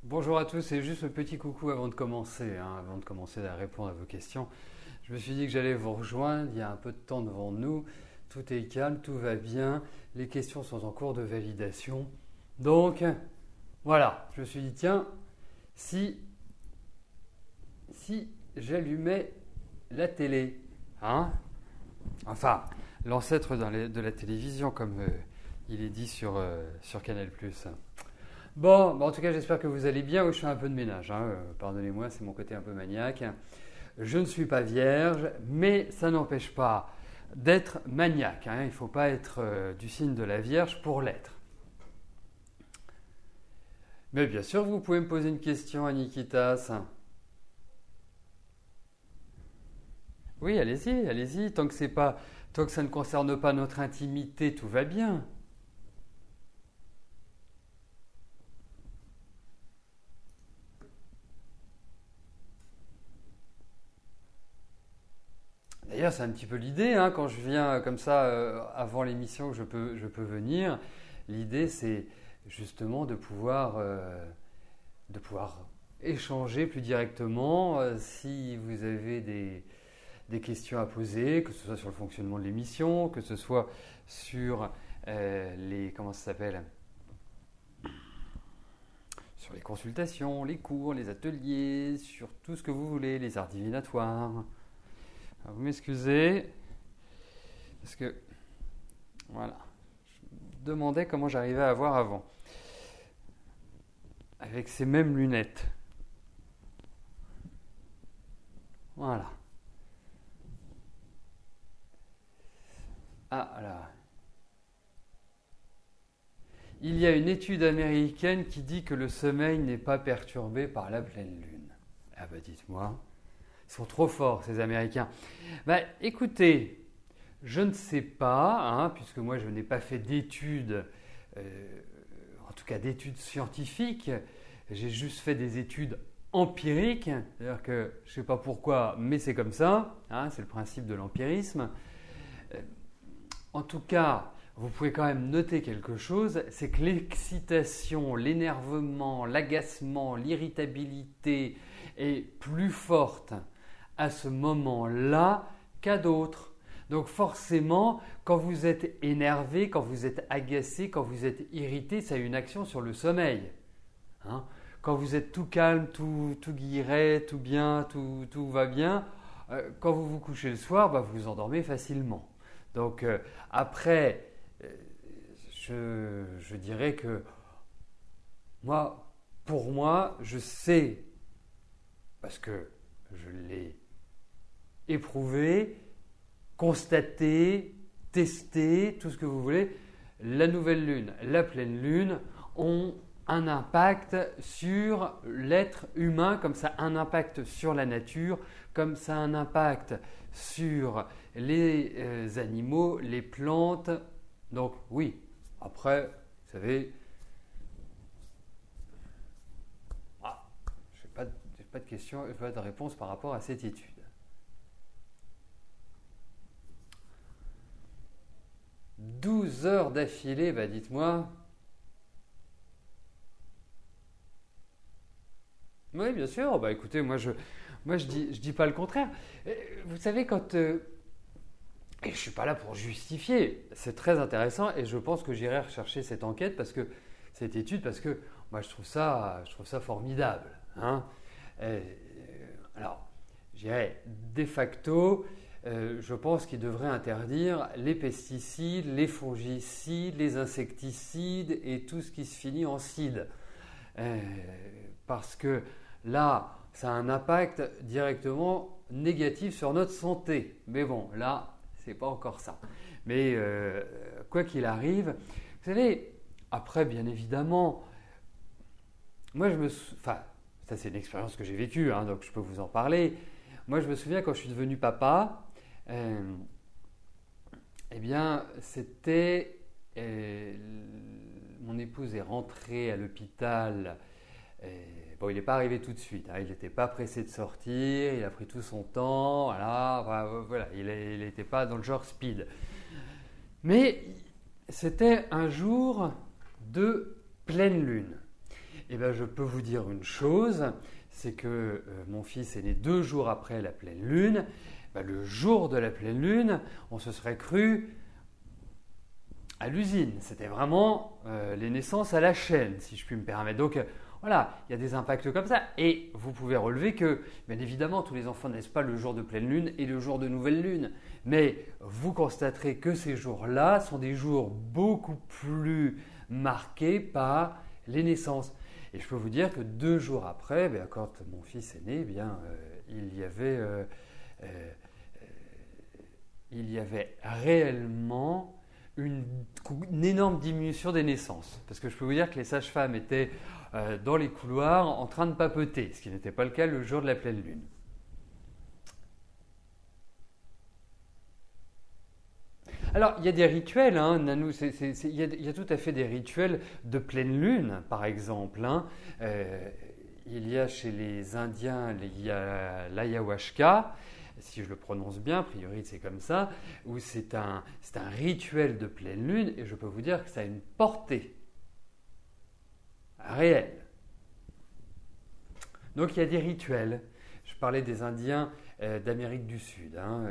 Bonjour à tous, c'est juste un petit coucou avant de commencer, avant de commencer à répondre à vos questions. Je me suis dit que j'allais vous rejoindre, il y a un peu de temps devant nous, tout est calme, tout va bien, les questions sont en cours de validation. Donc, voilà, je me suis dit, tiens, si j'allumais la télé, enfin, l'ancêtre de la télévision, comme il est dit sur Canal+. Bon, en tout cas, j'espère que vous allez bien. Oui, je fais un peu de ménage, pardonnez-moi, c'est mon côté un peu maniaque. Je ne suis pas vierge, mais ça n'empêche pas d'être maniaque. Il ne faut pas être du signe de la Vierge pour l'être. Mais bien sûr, vous pouvez me poser une question, Anikitas. Oui, allez-y. Tant que ça ne concerne pas notre intimité, tout va bien. D'ailleurs, c'est un petit peu l'idée, quand je viens comme ça avant l'émission que je peux venir. L'idée, c'est justement de pouvoir échanger plus directement. Si vous avez des questions à poser, que ce soit sur le fonctionnement de l'émission, que ce soit sur comment ça s'appelle, sur les consultations, les cours, les ateliers, sur tout ce que vous voulez, les arts divinatoires. Alors, vous m'excusez, parce que, voilà, je me demandais comment j'arrivais à voir avant, avec ces mêmes lunettes. Voilà. Ah, là. Il y a une étude américaine qui dit que le sommeil n'est pas perturbé par la pleine lune. Ah bah dites-moi. Ils sont trop forts, ces Américains. Écoutez, je ne sais pas, puisque moi je n'ai pas fait d'études, en tout cas d'études scientifiques. J'ai juste fait des études empiriques. C'est-à-dire que je ne sais pas pourquoi, mais c'est comme ça. C'est le principe de l'empirisme. En tout cas, vous pouvez quand même noter quelque chose, c'est que l'excitation, l'énervement, l'agacement, l'irritabilité est plus forte à ce moment-là qu'à d'autres. Donc forcément, quand vous êtes énervé, quand vous êtes agacé, quand vous êtes irrité, ça a une action sur le sommeil. Quand vous êtes tout calme, tout guilleret, tout bien, tout va bien, quand vous vous couchez le soir, vous vous endormez facilement. Donc après, je dirais que pour moi, je sais, parce que je l'ai éprouvé, constaté, testé, tout ce que vous voulez, la nouvelle lune, la pleine lune ont un impact sur l'être humain, comme ça un impact sur la nature, comme ça un impact sur les animaux, les plantes. Donc oui, après, vous savez, je n'ai pas de question, pas de réponse par rapport à cette étude. 12 heures d'affilée, dites-moi. Oui, bien sûr. Écoutez, moi je dis pas le contraire. Vous savez, et je suis pas là pour justifier. C'est très intéressant et je pense que j'irai rechercher cette étude parce que moi je trouve ça formidable. Alors, je dirais de facto, je pense qu'il devrait interdire les pesticides, les fongicides, les insecticides et tout ce qui se finit en cide. Parce que là, ça a un impact directement négatif sur notre santé. Mais bon, là, c'est pas encore ça. Mais quoi qu'il arrive, vous savez, après, bien évidemment, moi, ça c'est une expérience que j'ai vécue, donc je peux vous en parler. Moi, je me souviens quand je suis devenu papa, c'était mon épouse est rentrée à l'hôpital. Il n'est pas arrivé tout de suite. Il n'était pas pressé de sortir. Il a pris tout son temps. Voilà, il n'était pas dans le genre speed. Mais c'était un jour de pleine lune. Eh bien, je peux vous dire une chose, c'est que mon fils est né 2 jours après la pleine lune. Ben, le jour de la pleine lune, on se serait cru à l'usine. C'était vraiment les naissances à la chaîne, si je puis me permettre. Donc voilà, il y a des impacts comme ça. Et vous pouvez relever que, bien évidemment, tous les enfants ne naissent pas le jour de pleine lune et le jour de nouvelle lune. Mais vous constaterez que ces jours-là sont des jours beaucoup plus marqués par les naissances. Et je peux vous dire que 2 jours après, bien, quand mon fils est né, bien, il y avait réellement une énorme diminution des naissances. Parce que je peux vous dire que les sages-femmes étaient dans les couloirs en train de papoter, ce qui n'était pas le cas le jour de la pleine lune. Alors, il y a des rituels, hein, Nanou, il y a tout à fait des rituels de pleine lune, par exemple. Hein. Il y a chez les Indiens, il y a l'ayahuasca, si je le prononce bien, a priori c'est comme ça, où c'est un rituel de pleine lune, et je peux vous dire que ça a une portée réelle. Donc il y a des rituels. Je parlais des Indiens d'Amérique du Sud. Hein,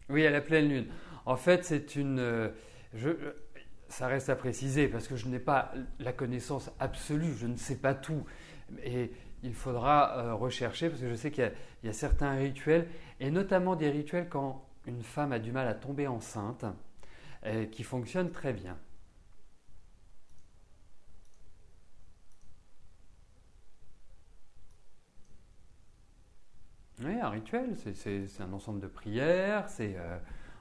Oui, à la pleine lune. En fait, ça reste à préciser parce que je n'ai pas la connaissance absolue, je ne sais pas tout. Et il faudra rechercher parce que je sais qu'il y a certains rituels, et notamment des rituels quand une femme a du mal à tomber enceinte, qui fonctionnent très bien. Oui, un rituel, c'est un ensemble de prières,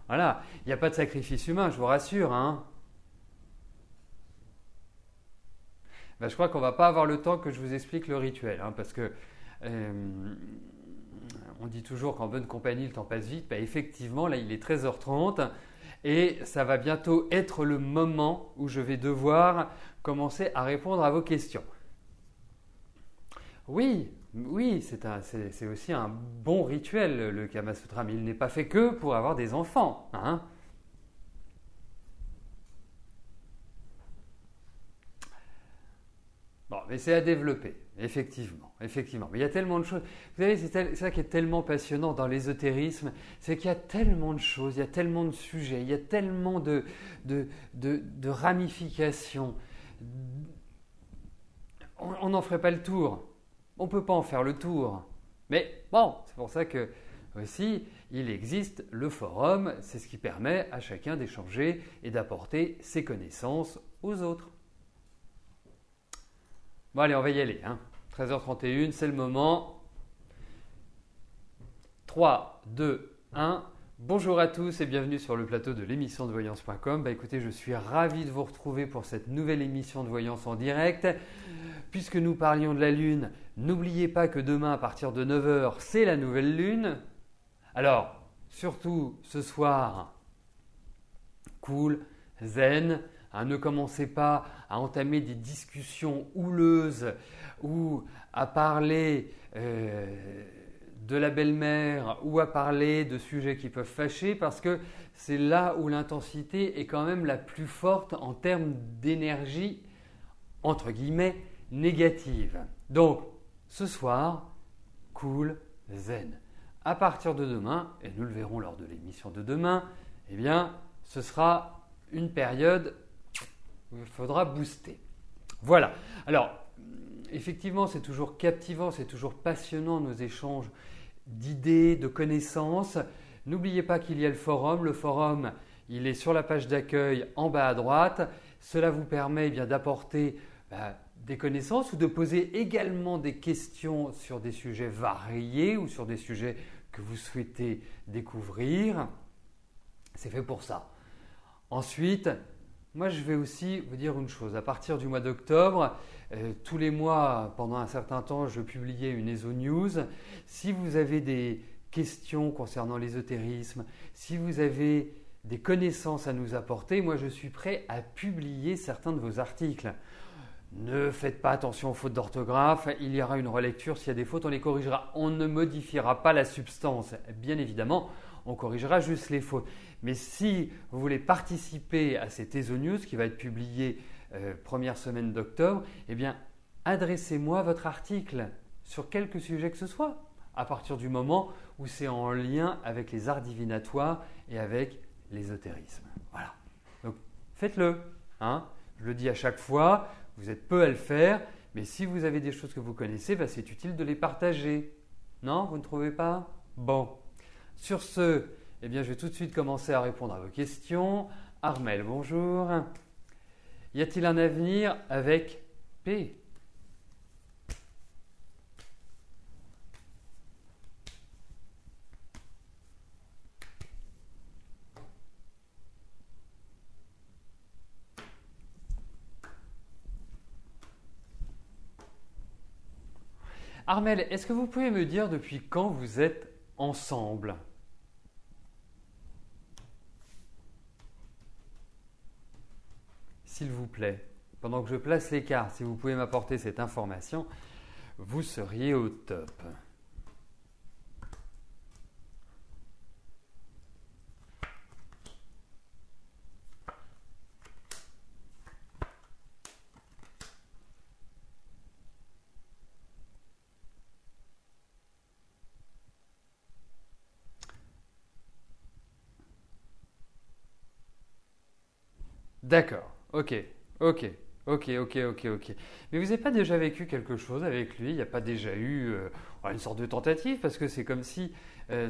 voilà, il n'y a pas de sacrifice humain, je vous rassure. Hein. Ben, je crois qu'on ne va pas avoir le temps que je vous explique le rituel, hein, parce que on dit toujours qu'en bonne compagnie, le temps passe vite. Ben, effectivement, là, il est 13h30 et ça va bientôt être le moment où je vais devoir commencer à répondre à vos questions. Oui, oui, c'est aussi un bon rituel, le Kama Sutra, mais il n'est pas fait que pour avoir des enfants. Hein. Bon, mais c'est à développer, effectivement, effectivement. Mais il y a tellement de choses. Vous savez, c'est ça qui est tellement passionnant dans l'ésotérisme, c'est qu'il y a tellement de choses, il y a tellement de sujets, il y a tellement de ramifications. On n'en ferait pas le tour. On ne peut pas en faire le tour. Mais bon, c'est pour ça que aussi il existe le forum, c'est ce qui permet à chacun d'échanger et d'apporter ses connaissances aux autres. Bon allez, on va y aller. Hein. 13h31, c'est le moment. 3, 2, 1. Bonjour à tous et bienvenue sur le plateau de l'émission de voyance.com. Écoutez, je suis ravi de vous retrouver pour cette nouvelle émission de voyance en direct. Puisque nous parlions de la Lune, n'oubliez pas que demain à partir de 9h, c'est la nouvelle Lune. Alors, surtout ce soir, cool, zen. Hein, ne commencez pas à entamer des discussions houleuses ou à parler de la belle-mère ou à parler de sujets qui peuvent fâcher parce que c'est là où l'intensité est quand même la plus forte en termes d'énergie, entre guillemets, négative. Donc, ce soir, cool, zen. À partir de demain, et nous le verrons lors de l'émission de demain, eh bien, ce sera une période où il faudra booster. Voilà. Alors, effectivement, c'est toujours captivant, c'est toujours passionnant nos échanges d'idées, de connaissances. N'oubliez pas qu'il y a le forum. Le forum, il est sur la page d'accueil en bas à droite. Cela vous permet bien d'apporter des connaissances ou de poser également des questions sur des sujets variés ou sur des sujets que vous souhaitez découvrir. C'est fait pour ça. Ensuite, moi je vais aussi vous dire une chose. À partir du mois d'octobre, tous les mois, pendant un certain temps, je publiais une ESO News. Si vous avez des questions concernant l'ésotérisme, si vous avez des connaissances à nous apporter, moi je suis prêt à publier certains de vos articles. Ne faites pas attention aux fautes d'orthographe, il y aura une relecture, s'il y a des fautes, on les corrigera. On ne modifiera pas la substance, bien évidemment, on corrigera juste les fautes. Mais si vous voulez participer à cet ESO News qui va être publié première semaine d'octobre, eh bien, adressez-moi votre article sur quelque sujet que ce soit, à partir du moment où c'est en lien avec les arts divinatoires et avec l'ésotérisme. Voilà. Donc, faites-le. Hein. Je le dis à chaque fois, vous êtes peu à le faire, mais si vous avez des choses que vous connaissez, c'est utile de les partager. Non, vous ne trouvez pas? Bon. Sur ce, eh bien, je vais tout de suite commencer à répondre à vos questions. Armel, bonjour. Y a-t-il un avenir avec P? Armel, est-ce que vous pouvez me dire depuis quand vous êtes ensemble? S'il vous plaît, pendant que je place les cartes, si vous pouvez m'apporter cette information, vous seriez au top. D'accord, ok. Mais vous n'avez pas déjà vécu quelque chose avec lui? Il n'y a pas déjà eu une sorte de tentative? Parce que c'est comme si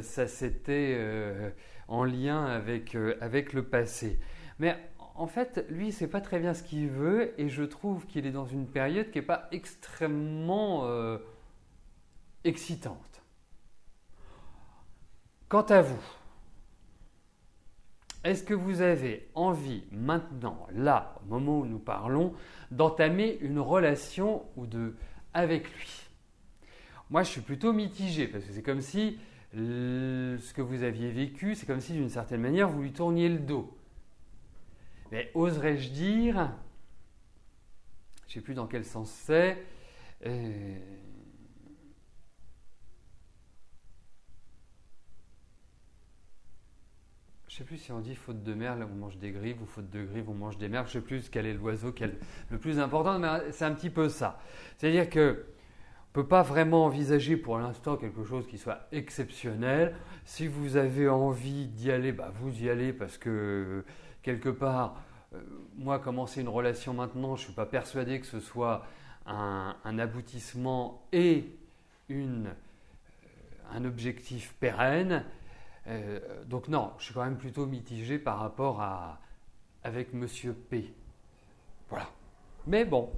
ça s'était en lien avec le passé. Mais en fait, lui, il ne sait pas très bien ce qu'il veut et je trouve qu'il est dans une période qui n'est pas extrêmement excitante. Quant à vous, est-ce que vous avez envie maintenant, là, au moment où nous parlons, d'entamer une relation avec lui? Moi, je suis plutôt mitigé parce que c'est comme si ce que vous aviez vécu, c'est comme si d'une certaine manière vous lui tourniez le dos. Mais oserais-je dire, je ne sais plus dans quel sens c'est, je ne sais plus si on dit faute de merle, on mange des grives, ou faute de grives, on mange des merles. Je ne sais plus quel est l'oiseau le plus important, mais c'est un petit peu ça. C'est-à-dire qu'on ne peut pas vraiment envisager pour l'instant quelque chose qui soit exceptionnel. Si vous avez envie d'y aller, vous y allez parce que quelque part, moi, commencer une relation maintenant, je ne suis pas persuadé que ce soit un aboutissement et un objectif pérenne. Donc non, je suis quand même plutôt mitigé par rapport avec Monsieur P. Voilà. Mais bon.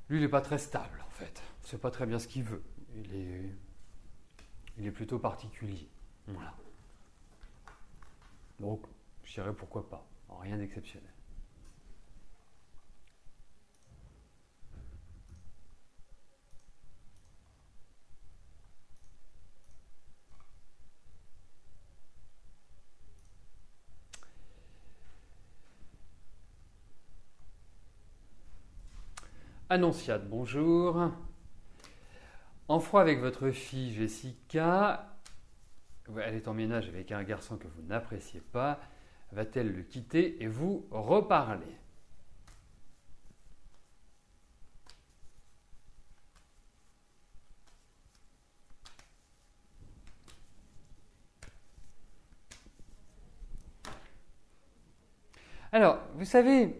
Lui, il n'est pas très stable en fait. On ne sait pas très bien ce qu'il veut. Il est plutôt particulier. Voilà. Donc, je dirais pourquoi pas. Rien d'exceptionnel. Annonciade, bonjour. En froid avec votre fille Jessica, elle est en ménage avec un garçon que vous n'appréciez pas. Va-t-elle le quitter et vous reparler? Alors, vous savez,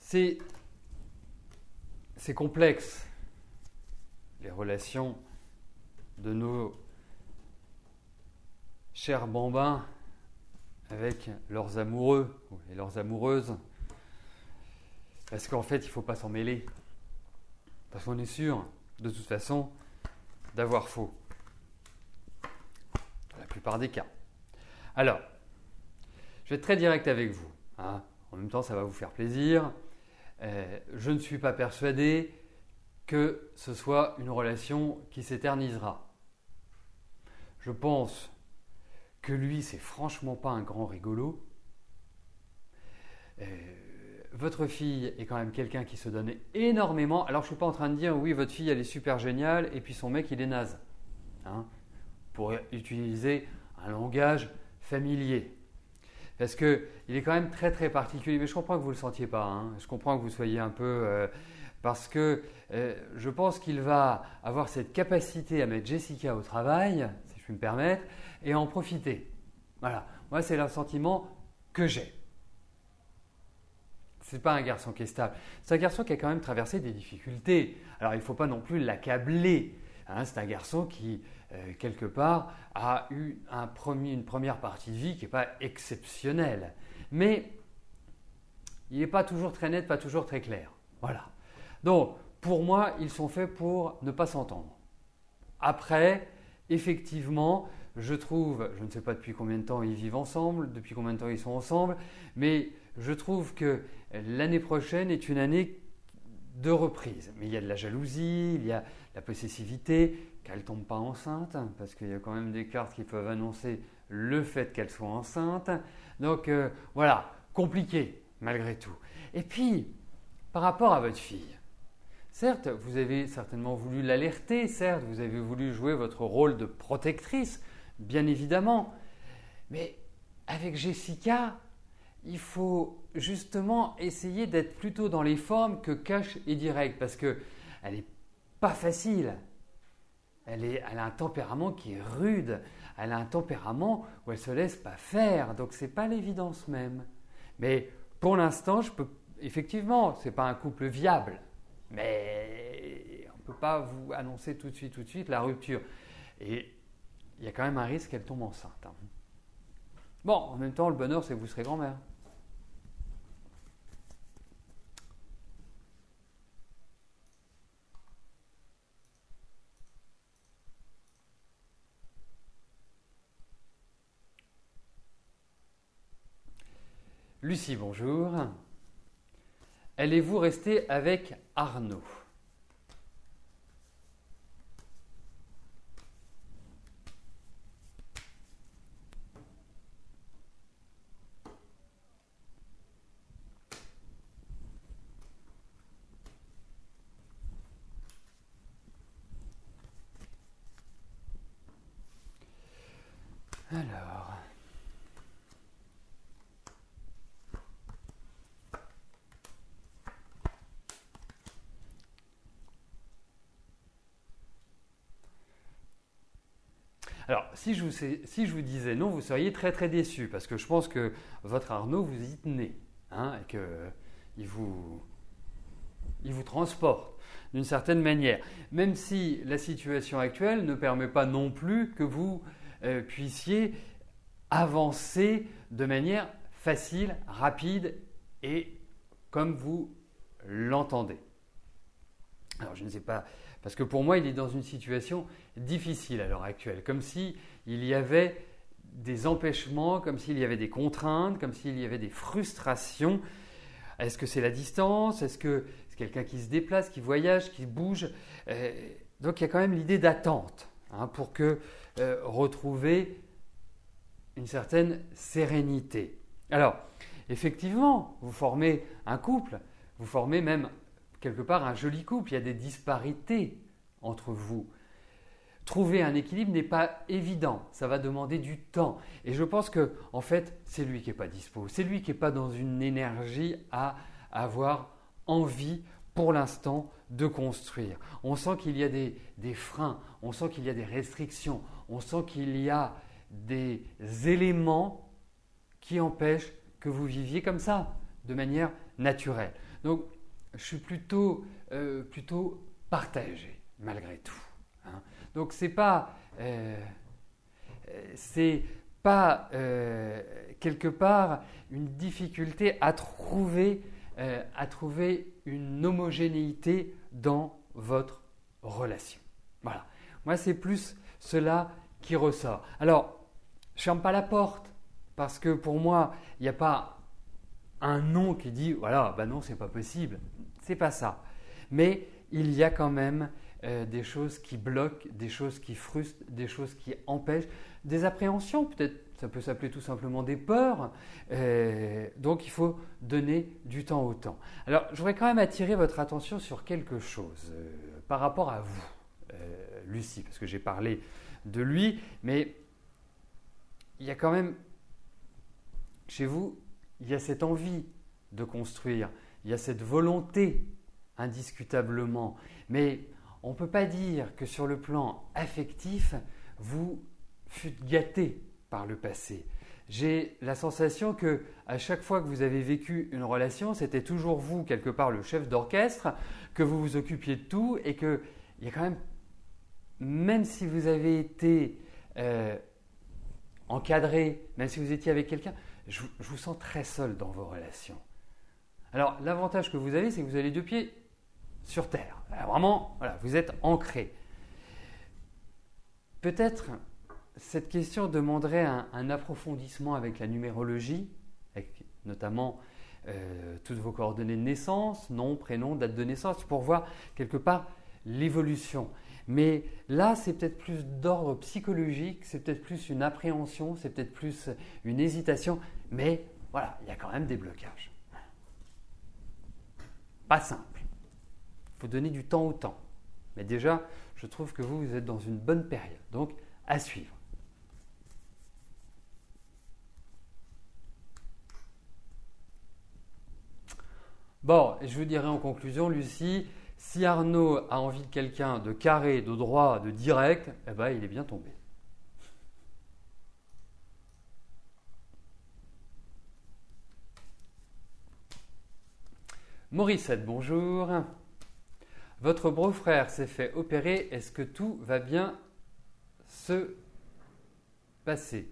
c'est complexe, les relations de nos chers bambins avec leurs amoureux et leurs amoureuses. Parce qu'en fait, il ne faut pas s'en mêler. Parce qu'on est sûr, de toute façon, d'avoir faux. Dans la plupart des cas. Alors, je vais être très direct avec vous. Hein. En même temps, ça va vous faire plaisir. Je ne suis pas persuadé que ce soit une relation qui s'éternisera. je pense que lui, c'est franchement pas un grand rigolo. Votre fille est quand même quelqu'un qui se donne énormément. Alors, je ne suis pas en train de dire, oui, votre fille, elle est super géniale, et puis son mec, il est naze. Hein, pour utiliser un langage familier. Parce qu'il est quand même très, très particulier. Mais je comprends que vous ne le sentiez pas. Hein. Je comprends que vous soyez un peu... parce que je pense qu'il va avoir cette capacité à mettre Jessica au travail, si je puis me permettre, et en profiter. Voilà. Moi, c'est le sentiment que j'ai. Ce n'est pas un garçon qui est stable. C'est un garçon qui a quand même traversé des difficultés. Alors, il ne faut pas non plus l'accabler. Hein, c'est un garçon qui, quelque part, a eu une première partie de vie qui n'est pas exceptionnelle. Mais il n'est pas toujours très net, pas toujours très clair. Voilà. Donc, pour moi, ils sont faits pour ne pas s'entendre. Après, effectivement, je trouve, je ne sais pas depuis combien de temps ils vivent ensemble, depuis combien de temps ils sont ensemble, mais je trouve que l'année prochaine est une année de reprise. Mais il y a de la jalousie, il y a la possessivité, qu'elle ne tombe pas enceinte, parce qu'il y a quand même des cartes qui peuvent annoncer le fait qu'elle soit enceinte. Donc voilà, compliqué malgré tout. Et puis, par rapport à votre fille, certes, vous avez certainement voulu l'alerter, certes, vous avez voulu jouer votre rôle de protectrice, bien évidemment, mais avec Jessica, il faut justement essayer d'être plutôt dans les formes que cash et direct, parce qu'elle n'est pas facile. Elle a un tempérament qui est rude, elle a un tempérament où elle ne se laisse pas faire, donc ce n'est pas l'évidence même. Mais pour l'instant, effectivement, ce n'est pas un couple viable, mais on ne peut pas vous annoncer tout de suite la rupture. Et il y a quand même un risque qu'elle tombe enceinte. Hein. Bon, en même temps, le bonheur, c'est que vous serez grand-mère. Lucie, bonjour. Allez-vous rester avec Arnaud ? Alors... Alors, si je vous disais non, vous seriez très très déçu parce que je pense que votre Arnaud vous y tenez hein, et qu'il vous transporte d'une certaine manière. Même si la situation actuelle ne permet pas non plus que vous puissiez avancer de manière facile, rapide et comme vous l'entendez. Alors, je ne sais pas... Parce que pour moi, il est dans une situation difficile à l'heure actuelle, comme s'il y avait des empêchements, comme s'il y avait des contraintes, comme s'il y avait des frustrations. Est-ce que c'est la distance ? Est-ce que c'est quelqu'un qui se déplace, qui voyage, qui bouge ? Donc il y a quand même l'idée d'attente hein, pour retrouver une certaine sérénité. Alors, effectivement, vous formez un couple, vous formez même quelque part un joli couple, il y a des disparités entre vous. Trouver un équilibre n'est pas évident, ça va demander du temps. Et je pense que, en fait, c'est lui qui n'est pas dispo, c'est lui qui n'est pas dans une énergie à avoir envie pour l'instant de construire. On sent qu'il y a des freins, on sent qu'il y a des restrictions, on sent qu'il y a des éléments qui empêchent que vous viviez comme ça, de manière naturelle. Donc, je suis plutôt partagé, malgré tout. Hein. Donc, c'est pas quelque part une difficulté à trouver une homogénéité dans votre relation. Voilà. Moi, c'est plus cela qui ressort. Alors, je ne ferme pas la porte parce que pour moi, il n'y a pas un non qui dit voilà, ben non, c'est pas possible. C'est pas ça. Mais il y a quand même des choses qui bloquent, des choses qui frustrent, des choses qui empêchent, des appréhensions, peut-être ça peut s'appeler tout simplement des peurs. Donc il faut donner du temps au temps. Alors je voudrais quand même attirer votre attention sur quelque chose par rapport à vous, Lucie, parce que j'ai parlé de lui, mais il y a quand même, chez vous, il y a cette envie de construire, il y a cette volonté, indiscutablement, mais on ne peut pas dire que sur le plan affectif, vous fûtes gâté par le passé. J'ai la sensation que à chaque fois que vous avez vécu une relation, c'était toujours vous, quelque part, le chef d'orchestre, que vous vous occupiez de tout et qu'il y a quand même si vous avez été encadré, même si vous étiez avec quelqu'un, je vous sens très seul dans vos relations. Alors, l'avantage que vous avez, c'est que vous avez les deux pieds sur terre. Vraiment, voilà, vous êtes ancré. Peut-être cette question demanderait un approfondissement avec la numérologie, avec notamment toutes vos coordonnées de naissance, nom, prénom, date de naissance, pour voir quelque part l'évolution. Mais là, c'est peut-être plus d'ordre psychologique, c'est peut-être plus une appréhension, c'est peut-être plus une hésitation, mais voilà, il y a quand même des blocages. Pas simple. Il faut donner du temps au temps. Mais déjà, je trouve que vous êtes dans une bonne période. Donc, à suivre. Bon, et je vous dirai en conclusion, Lucie, si Arnaud a envie de quelqu'un de carré, de droit, de direct, eh ben, il est bien tombé. Morissette, bonjour. Votre beau-frère s'est fait opérer, est-ce que tout va bien se passer ?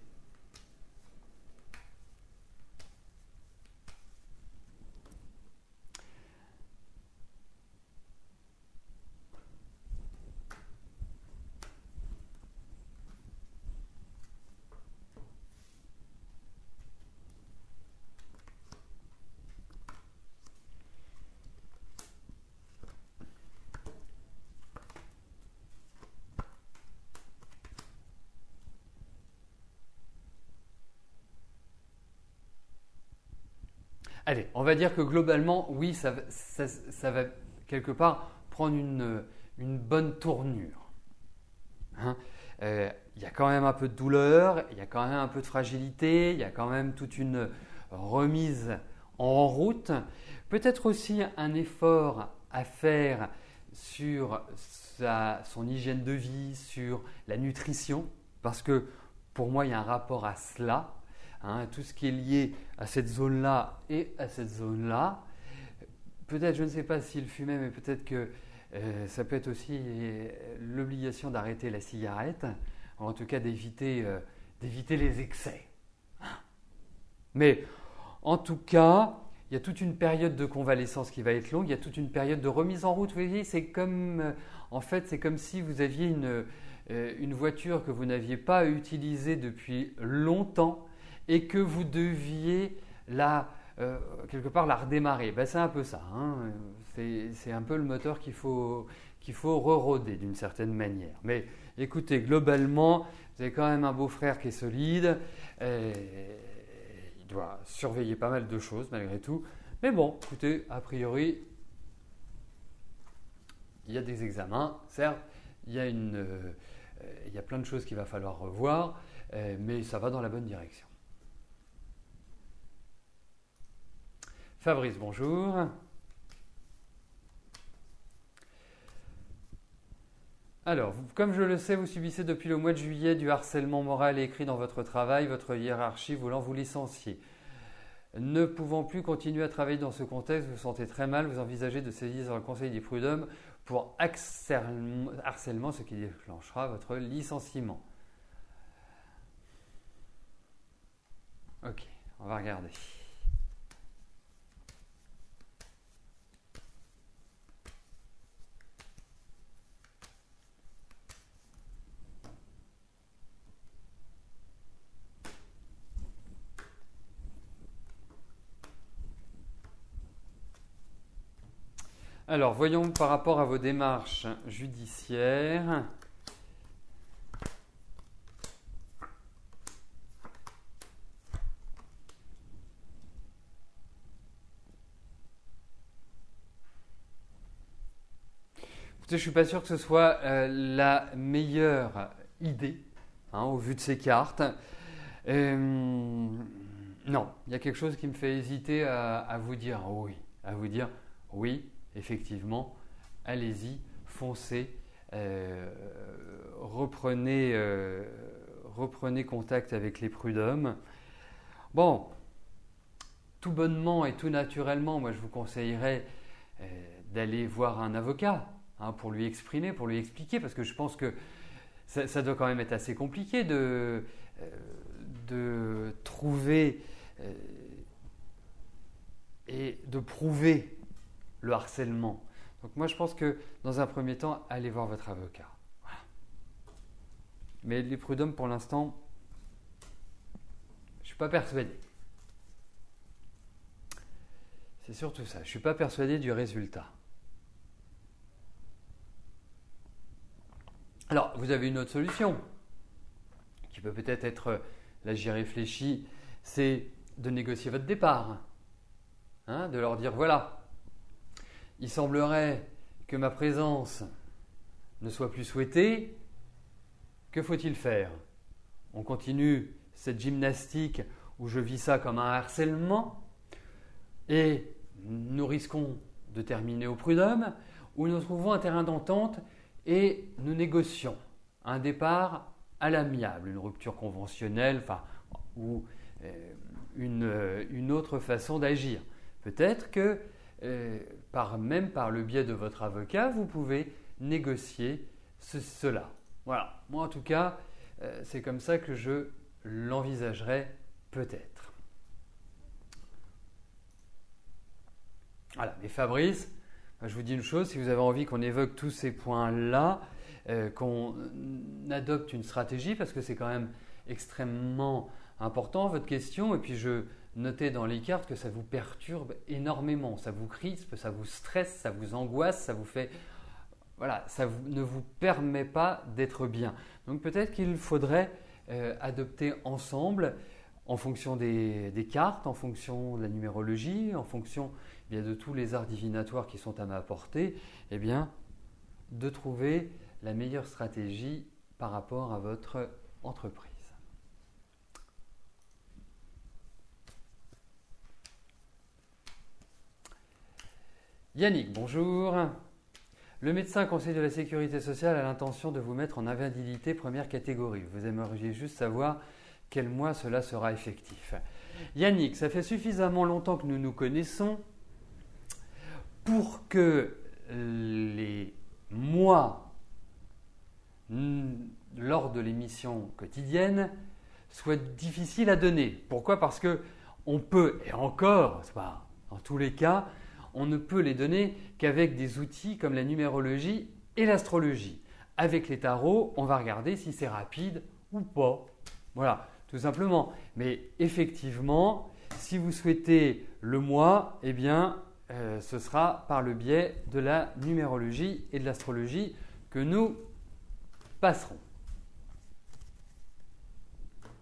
Allez, on va dire que globalement, oui, ça va quelque part prendre une bonne tournure. Hein. Il y a quand même un peu de douleur, il y a quand même un peu de fragilité, il y a quand même toute une remise en route. Peut-être aussi un effort à faire sur son hygiène de vie, sur la nutrition, parce que pour moi, il y a un rapport à cela. Hein, tout ce qui est lié à cette zone-là et à cette zone-là. Peut-être, je ne sais pas s'il fumait, mais peut-être que ça peut être aussi l'obligation d'arrêter la cigarette, en tout cas d'éviter les excès. Mais en tout cas, il y a toute une période de convalescence qui va être longue, il y a toute une période de remise en route. Vous voyez, c'est comme si vous aviez une voiture que vous n'aviez pas utilisée depuis longtemps et que vous deviez quelque part la redémarrer. Ben, c'est un peu ça. Hein. C'est un peu le moteur qu'il faut re-roder d'une certaine manière. Mais écoutez, globalement, vous avez quand même un beau-frère qui est solide. Il doit surveiller pas mal de choses malgré tout. Mais bon, écoutez, a priori, il y a des examens, certes, il y a plein de choses qu'il va falloir revoir, mais ça va dans la bonne direction. Fabrice, bonjour. Alors, comme je le sais, vous subissez depuis le mois de juillet du harcèlement moral et écrit dans votre travail, votre hiérarchie voulant vous licencier. Ne pouvant plus continuer à travailler dans ce contexte, vous vous sentez très mal, vous envisagez de saisir le Conseil des prud'hommes pour harcèlement, ce qui déclenchera votre licenciement. Ok, on va regarder. Alors, voyons par rapport à vos démarches judiciaires. Écoutez, je ne suis pas sûr que ce soit la meilleure idée, au vu de ces cartes. Non, il y a quelque chose qui me fait hésiter à vous dire oui. À vous dire oui, effectivement, allez-y, foncez, reprenez contact avec les prud'hommes. Bon, tout bonnement et tout naturellement, moi je vous conseillerais d'aller voir un avocat pour lui exprimer, pour lui expliquer, parce que je pense que ça doit quand même être assez compliqué de trouver et de prouver le harcèlement. Donc moi je pense que dans un premier temps, allez voir votre avocat. Voilà. Mais les prud'hommes pour l'instant, je ne suis pas persuadé. C'est surtout ça, je ne suis pas persuadé du résultat. Alors, vous avez une autre solution qui peut peut-être être, là j'y réfléchis, c'est de négocier votre départ. De leur dire voilà, il semblerait que ma présence ne soit plus souhaitée, que faut-il faire? On continue cette gymnastique où je vis ça comme un harcèlement et nous risquons de terminer au prud'homme, où nous trouvons un terrain d'entente et nous négocions un départ à l'amiable, une rupture conventionnelle ou une autre façon d'agir. Peut-être que même par le biais de votre avocat, vous pouvez négocier cela. Voilà, moi en tout cas, c'est comme ça que je l'envisagerais peut-être. Voilà, mais Fabrice, je vous dis une chose, si vous avez envie qu'on évoque tous ces points-là, qu'on adopte une stratégie, parce que c'est quand même extrêmement important votre question, et puis je notais dans les cartes que ça vous perturbe énormément, ça vous crispe, ça vous stresse, ça vous angoisse, ça vous fait… Voilà, ça ne vous permet pas d'être bien. Donc peut-être qu'il faudrait adopter ensemble, en fonction des cartes, en fonction de la numérologie, en fonction de tous les arts divinatoires qui sont à ma portée, de trouver la meilleure stratégie par rapport à votre entreprise. Yannick, bonjour. Le médecin conseil de la sécurité sociale a l'intention de vous mettre en invalidité première catégorie. Vous aimeriez juste savoir quel mois cela sera effectif. Yannick, ça fait suffisamment longtemps que nous nous connaissons pour que les mois lors de l'émission quotidienne soient difficiles à donner. Pourquoi? Parce que on peut, et encore, c'est pas dans tous les cas, on ne peut les donner qu'avec des outils comme la numérologie et l'astrologie. Avec les tarots, on va regarder si c'est rapide ou pas. Voilà, tout simplement. Mais effectivement, si vous souhaitez le mois, ce sera par le biais de la numérologie et de l'astrologie que nous passerons.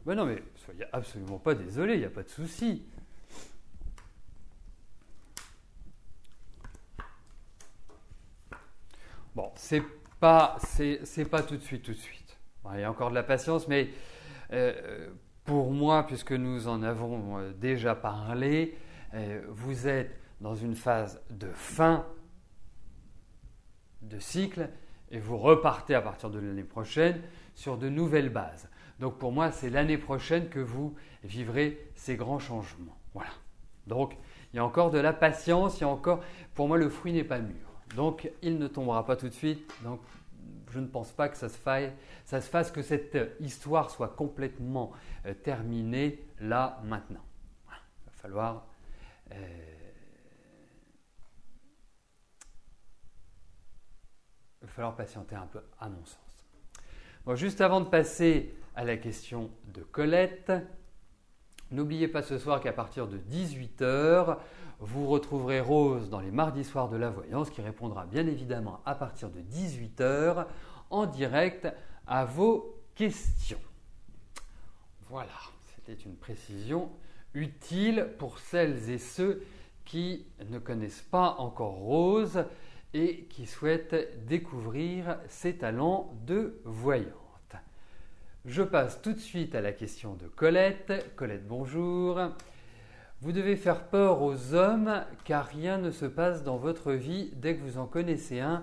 Ben non, mais soyez absolument pas désolé, il n'y a pas de souci. Bon, c'est pas tout de suite. Bon, il y a encore de la patience, mais pour moi, puisque nous en avons déjà parlé, vous êtes dans une phase de fin de cycle et vous repartez à partir de l'année prochaine sur de nouvelles bases. Donc pour moi, c'est l'année prochaine que vous vivrez ces grands changements. Voilà. Donc il y a encore de la patience, pour moi, le fruit n'est pas mûr. Donc il ne tombera pas tout de suite. Donc je ne pense pas que ça se fasse, que cette histoire soit complètement terminée là, maintenant. Voilà. Il va falloir patienter un peu, à mon sens. Bon, juste avant de passer à la question de Colette, N'oubliez pas ce soir qu'à partir de 18 h, vous retrouverez Rose dans les mardis soirs de la voyance qui répondra bien évidemment à partir de 18 h en direct à vos questions. Voilà, c'était une précision utile pour celles et ceux qui ne connaissent pas encore Rose et qui souhaitent découvrir ses talents de voyante. Je passe tout de suite à la question de Colette. Colette, bonjour. Vous devez faire peur aux hommes car rien ne se passe dans votre vie dès que vous en connaissez un.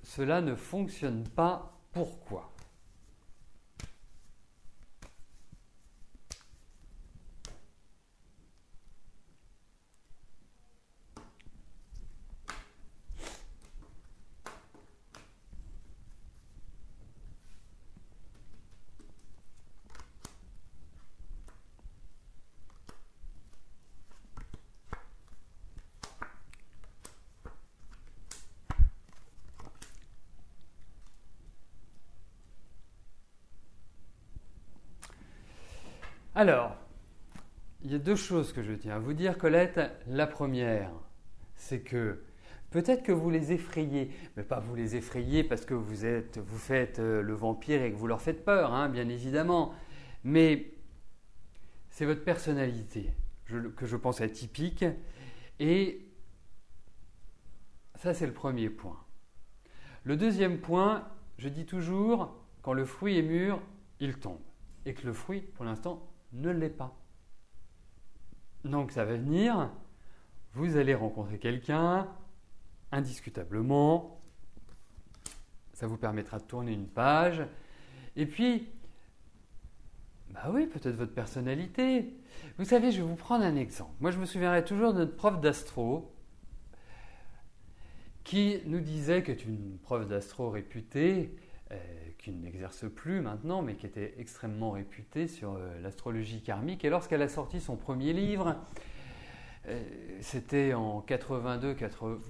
Cela ne fonctionne pas. Pourquoi ? Alors, il y a deux choses que je tiens à vous dire, Colette. La première, c'est que peut-être que vous les effrayez, mais pas vous les effrayez parce que vous faites le vampire et que vous leur faites peur, hein, bien évidemment. Mais c'est votre personnalité que je pense atypique. Et ça, c'est le premier point. Le deuxième point, je dis toujours, quand le fruit est mûr, il tombe. Et que le fruit, pour l'instant, ne l'est pas. Donc ça va venir, vous allez rencontrer quelqu'un, indiscutablement, ça vous permettra de tourner une page, et puis, bah oui, peut-être votre personnalité. Vous savez, je vais vous prendre un exemple. Moi, je me souviendrai toujours de notre prof d'astro qui nous disait, que c'est une prof d'astro réputée, qui n'exerce plus maintenant, mais qui était extrêmement réputée sur l'astrologie karmique. Et lorsqu'elle a sorti son premier livre, c'était en 82,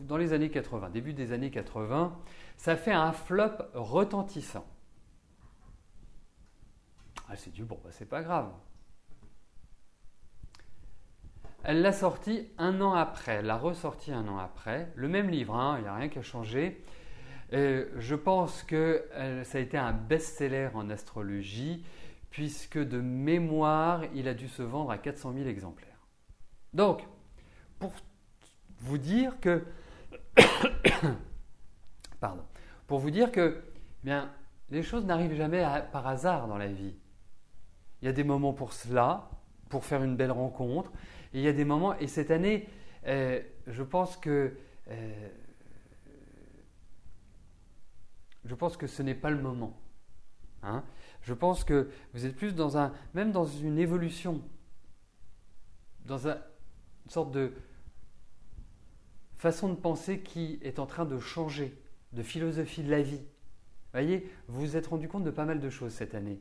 dans les années 80, début des années 80, ça fait un flop retentissant. Elle s'est dit, bon, bah, c'est pas grave. Elle l'a sorti un an après, elle l'a ressorti un an après, le même livre, hein, il n'y a rien qui a changé. Je pense que ça a été un best-seller en astrologie, puisque de mémoire, il a dû se vendre à 400 000 exemplaires. Donc, pour vous dire que, bien, les choses n'arrivent jamais par hasard dans la vie. Il y a des moments pour cela, pour faire une belle rencontre, et il y a des moments, et cette année, je pense que ce n'est pas le moment. Hein. Je pense que vous êtes plus même dans une évolution, dans une sorte de façon de penser qui est en train de changer, de philosophie de la vie. Vous voyez, vous vous êtes rendu compte de pas mal de choses cette année.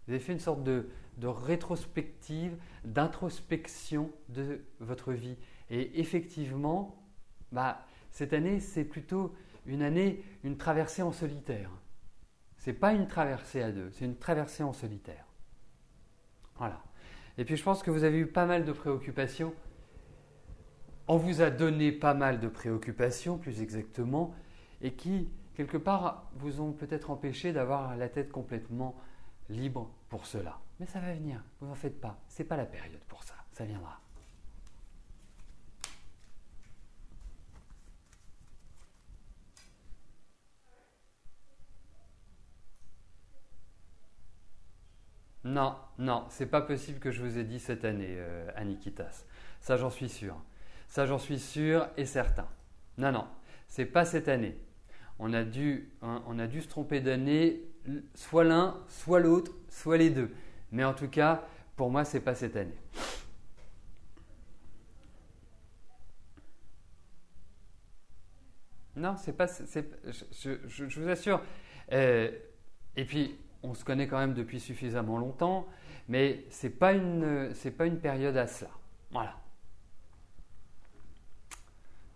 Vous avez fait une sorte de rétrospective, d'introspection de votre vie. Et effectivement, cette année, c'est plutôt une traversée en solitaire. Ce n'est pas une traversée à deux, c'est une traversée en solitaire. Voilà. Et puis je pense que vous avez eu pas mal de préoccupations. On vous a donné pas mal de préoccupations, plus exactement, et qui, quelque part, vous ont peut-être empêché d'avoir la tête complètement libre pour cela. Mais ça va venir, vous n'en faites pas. Ce n'est pas la période pour ça, ça viendra. Non, c'est pas possible que je vous ai dit cette année, Anikitas. Ça, j'en suis sûr. Ça, j'en suis sûr et certain. Non, c'est pas cette année. On a dû se tromper d'année, soit l'un, soit l'autre, soit les deux. Mais en tout cas, pour moi, c'est pas cette année. Non, c'est pas. Je vous assure. Et puis, on se connaît quand même depuis suffisamment longtemps, mais c'est pas une période à cela. Voilà.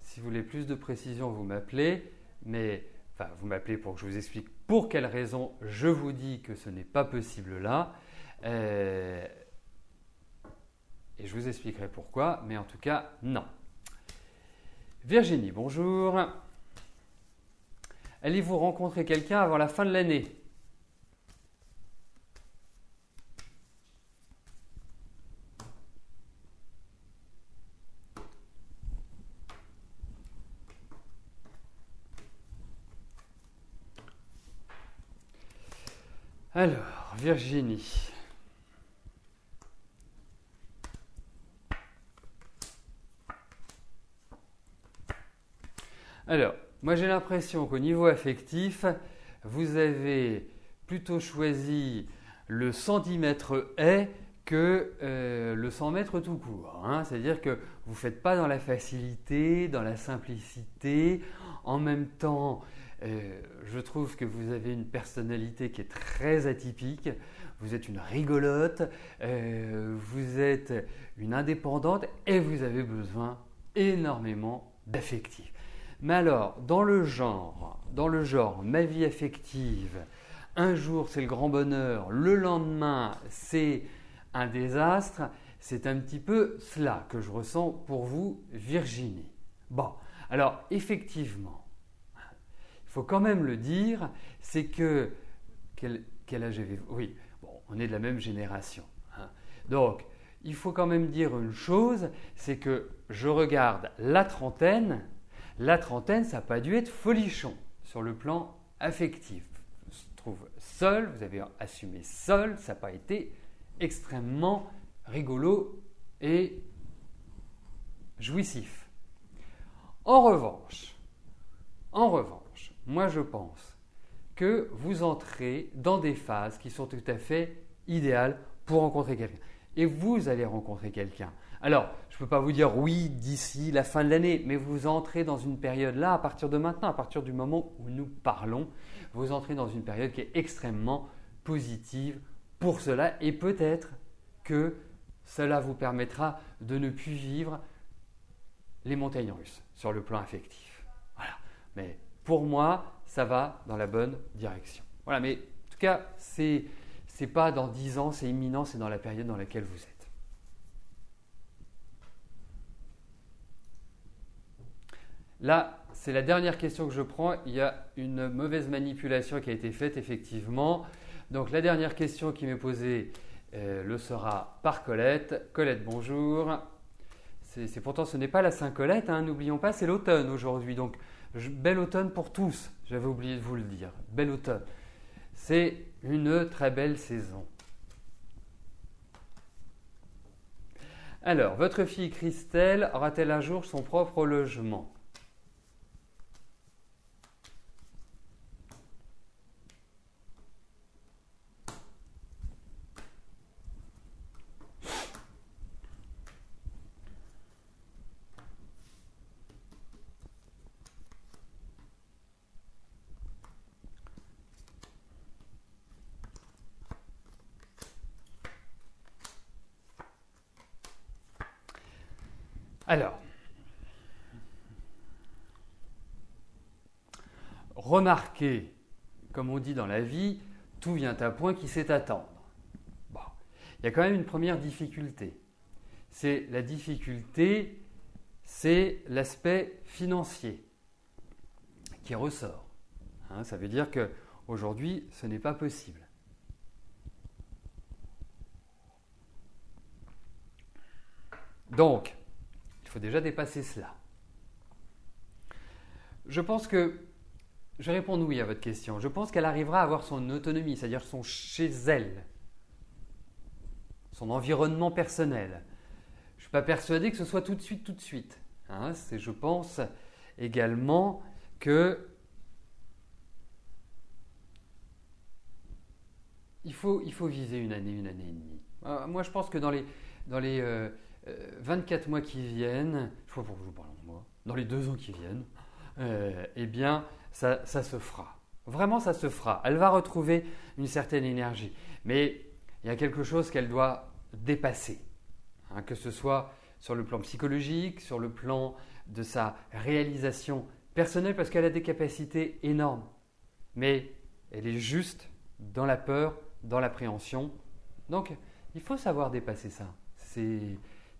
Si vous voulez plus de précision, vous m'appelez, vous m'appelez pour que je vous explique pour quelle raison je vous dis que ce n'est pas possible là. Et je vous expliquerai pourquoi, mais en tout cas, non. Virginie, bonjour. Allez-vous rencontrer quelqu'un avant la fin de l'année? Alors, Virginie. Alors, moi j'ai l'impression qu'au niveau affectif, vous avez plutôt choisi le 110 mètres haie que le 100 mètres tout court. Hein. C'est-à-dire que vous ne faites pas dans la facilité, dans la simplicité. En même temps, je trouve que vous avez une personnalité qui est très atypique. Vous êtes une rigolote, vous êtes une indépendante et vous avez besoin énormément d'affectif. Mais alors, dans le genre, ma vie affective, un jour c'est le grand bonheur, le lendemain c'est un désastre, c'est un petit peu cela que je ressens pour vous, Virginie. Bon, alors effectivement, il faut quand même le dire, c'est que, quel âge avez-vous? Oui, bon, on est de la même génération. Hein. Donc, il faut quand même dire une chose, c'est que je regarde la trentaine. La trentaine, ça n'a pas dû être folichon sur le plan affectif. Je me trouve seul, vous avez assumé seul, ça n'a pas été extrêmement rigolo et jouissif. En revanche, moi je pense que vous entrez dans des phases qui sont tout à fait idéales pour rencontrer quelqu'un. Et vous allez rencontrer quelqu'un. Alors, je ne peux pas vous dire oui d'ici la fin de l'année, mais vous entrez dans une période là, à partir de maintenant, à partir du moment où nous parlons, vous entrez dans une période qui est extrêmement positive pour cela et peut-être que cela vous permettra de ne plus vivre les montagnes russes sur le plan affectif. Voilà. Mais pour moi, ça va dans la bonne direction. Voilà, mais en tout cas, c'est pas dans 10 ans, c'est imminent, c'est dans la période dans laquelle vous êtes. Là, c'est la dernière question que je prends. Il y a une mauvaise manipulation qui a été faite, effectivement. Donc, la dernière question qui m'est posée le sera par Colette. Colette, bonjour. Pourtant, ce n'est pas la Saint-Colette, hein, n'oublions pas, c'est l'automne aujourd'hui. Donc, bel automne pour tous. J'avais oublié de vous le dire. Bel automne. C'est une très belle saison. Alors, votre fille Christelle aura-t-elle un jour son propre logement? Alors, remarquez, comme on dit dans la vie, tout vient à point qui sait attendre. Bon, il y a quand même une première difficulté. C'est l'aspect financier qui ressort. Hein, ça veut dire qu'aujourd'hui, ce n'est pas possible. Donc, il faut déjà dépasser cela. Je pense que, je réponds oui à votre question, je pense qu'elle arrivera à avoir son autonomie, c'est-à-dire son chez elle, son environnement personnel. Je ne suis pas persuadé que ce soit tout de suite. Hein, je pense également que il faut viser une année et demie. Moi, je pense que dans les 24 mois qui viennent, je ne sais pas pourquoi je vous parle en mois, dans les 2 ans qui viennent, eh bien, ça se fera. Vraiment, ça se fera. Elle va retrouver une certaine énergie. Mais il y a quelque chose qu'elle doit dépasser. Hein, que ce soit sur le plan psychologique, sur le plan de sa réalisation personnelle, parce qu'elle a des capacités énormes. Mais elle est juste dans la peur, dans l'appréhension. Donc, il faut savoir dépasser ça.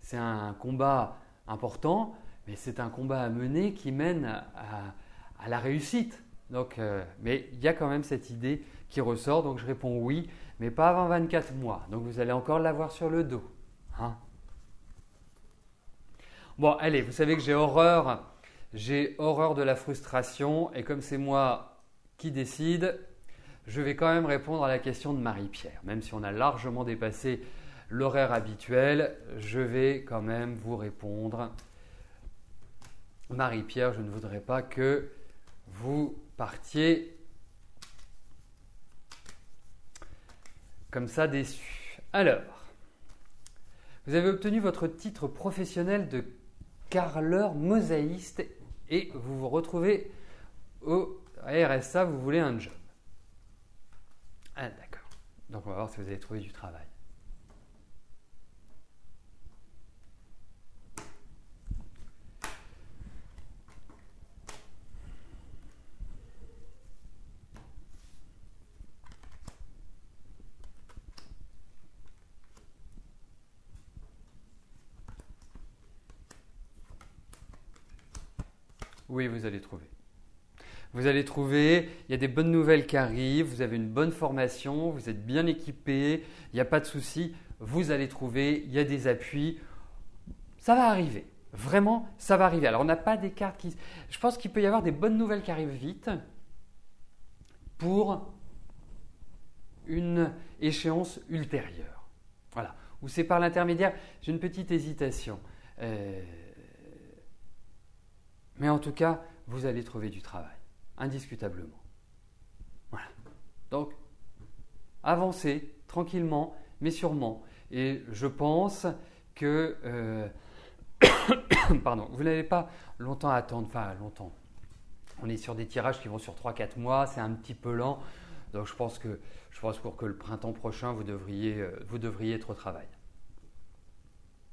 c'est un combat important, mais c'est un combat à mener qui mène à la réussite. Donc, mais il y a quand même cette idée qui ressort, donc je réponds oui, mais pas avant 24 mois. Donc vous allez encore l'avoir sur le dos. Hein. Bon, allez, vous savez que j'ai horreur de la frustration, et comme c'est moi qui décide, je vais quand même répondre à la question de Marie-Pierre. Même si on a largement dépassé l'horaire habituel, je vais quand même vous répondre. Marie-Pierre, je ne voudrais pas que vous partiez comme ça déçus. Alors, vous avez obtenu votre titre professionnel de carreleur mosaïste et vous vous retrouvez au RSA, vous voulez un job. Ah, d'accord. Donc on va voir si vous avez trouvé du travail. Oui, vous allez trouver. Vous allez trouver, il y a des bonnes nouvelles qui arrivent, vous avez une bonne formation, vous êtes bien équipé, il n'y a pas de souci, vous allez trouver, il y a des appuis, ça va arriver. Vraiment, ça va arriver. Alors, on n'a pas des cartes qui… Je pense qu'il peut y avoir des bonnes nouvelles qui arrivent vite pour une échéance ultérieure. Voilà. Ou c'est par l'intermédiaire, j'ai une petite hésitation. Mais en tout cas, vous allez trouver du travail, indiscutablement. Voilà. Donc, avancez tranquillement, mais sûrement. Et je pense que… pardon, vous n'allez pas longtemps attendre, enfin longtemps. On est sur des tirages qui vont sur 3-4 mois, c'est un petit peu lent. Donc je pense pour que le printemps prochain, vous devriez être au travail.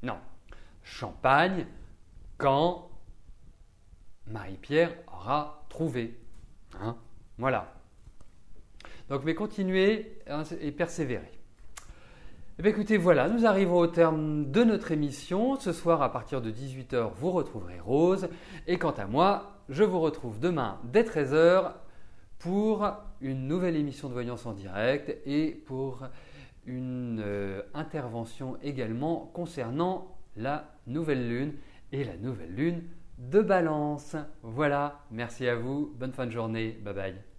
Non. Champagne, quand Marie-Pierre aura trouvé. Hein, voilà. Donc, mais continuez et persévérez. Eh bien, écoutez, voilà, nous arrivons au terme de notre émission. Ce soir, à partir de 18h, vous retrouverez Rose. Et quant à moi, je vous retrouve demain dès 13h pour une nouvelle émission de Voyance en direct et pour une intervention également concernant la nouvelle lune et la nouvelle lune de Balance. Voilà, merci à vous, bonne fin de journée, bye bye.